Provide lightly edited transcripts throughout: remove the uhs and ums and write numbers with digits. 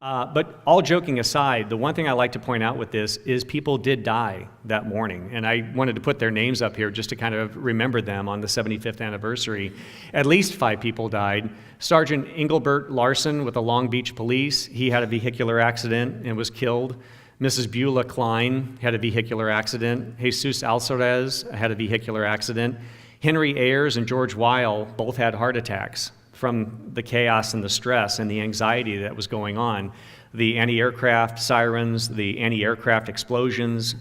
But all joking aside, the one thing I like to point out with this is people did die that morning. And I wanted to put their names up here just to kind of remember them on the 75th anniversary. At least 5 people died. Sergeant Engelbert Larson with the Long Beach Police, he had a vehicular accident and was killed. Mrs. Beulah Klein had a vehicular accident. Jesus Alcerez had a vehicular accident. Henry Ayers and George Weil both had heart attacks from the chaos and the stress and the anxiety that was going on. The anti-aircraft sirens, the anti-aircraft explosions,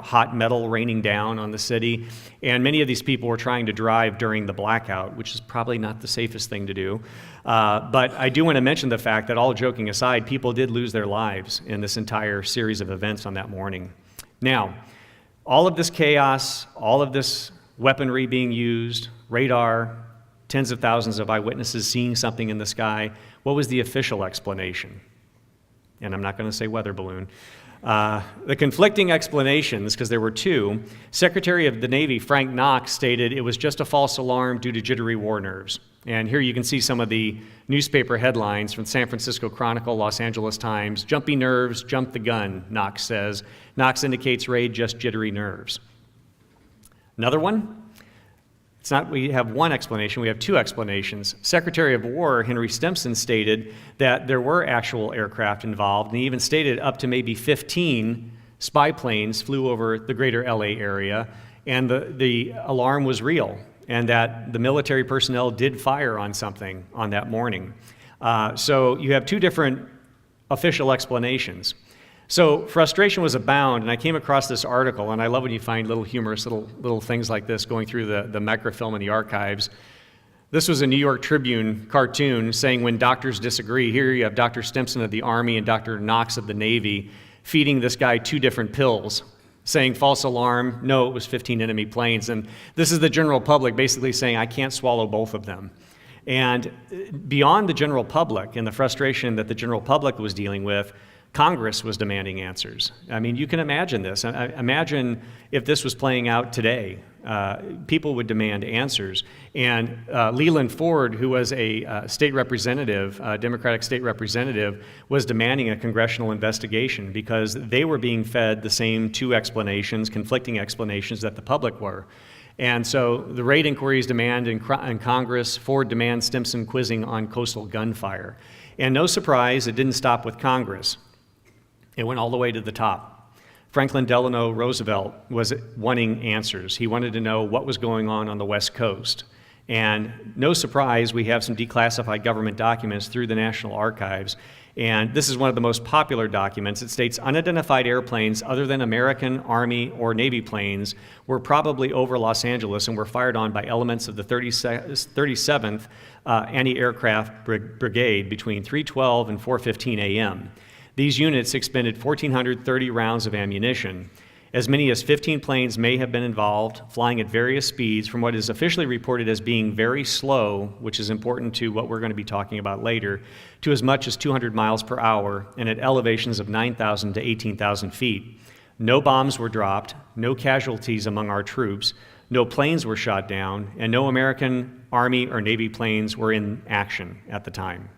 hot metal raining down on the city. And many of these people were trying to drive during the blackout, which is probably not the safest thing to do. But I do want to mention the fact that, all joking aside, people did lose their lives in this entire series of events on that morning. Now, all of this chaos, all of this weaponry being used, radar, tens of thousands of eyewitnesses seeing something in the sky. What was the official explanation? And I'm not going to say weather balloon. The conflicting explanations, because there were two, Secretary of the Navy Frank Knox stated it was just a false alarm due to jittery war nerves. And here you can see some of the newspaper headlines from San Francisco Chronicle, Los Angeles Times. Jumpy nerves, jump the gun, Knox says. Knox indicates raid just jittery nerves. Another one? It's not we have one explanation, we have two explanations. Secretary of War Henry Stimson stated that there were actual aircraft involved, and he even stated up to maybe 15 spy planes flew over the greater LA area, and the alarm was real, and that the military personnel did fire on something on that morning. So you have two different official explanations. So frustration was abound, and I came across this article, and I love when you find little humorous little things like this going through the microfilm in the archives. This was a New York Tribune cartoon saying when doctors disagree. Here you have Dr. Stimson of the Army and Dr. Knox of the Navy feeding this guy 2 different pills, saying false alarm, no, it was 15 enemy planes. And this is the general public basically saying, I can't swallow both of them. And beyond the general public and the frustration that the general public was dealing with, Congress was demanding answers. I mean, you can imagine this. Imagine if this was playing out today. People would demand answers. And Leland Ford, who was a state representative, Democratic state representative, was demanding a congressional investigation because they were being fed the same two explanations, conflicting explanations that the public were. And so the raid inquiries demand in Congress, Ford demands Stimson quizzing on coastal gunfire. And no surprise, it didn't stop with Congress. It went all the way to the top. Franklin Delano Roosevelt was wanting answers. He wanted to know what was going on the West Coast. And no surprise, we have some declassified government documents through the National Archives. And this is one of the most popular documents. It states unidentified airplanes other than American, Army, or Navy planes were probably over Los Angeles and were fired on by elements of the 37th Anti-Aircraft Brigade between 3:12 and 4:15 a.m. These units expended 1,430 rounds of ammunition. As many as 15 planes may have been involved, flying at various speeds from what is officially reported as being very slow, which is important to what we're going to be talking about later, to as much as 200 miles per hour and at elevations of 9,000 to 18,000 feet. No bombs were dropped, no casualties among our troops, no planes were shot down, and no American Army or Navy planes were in action at the time.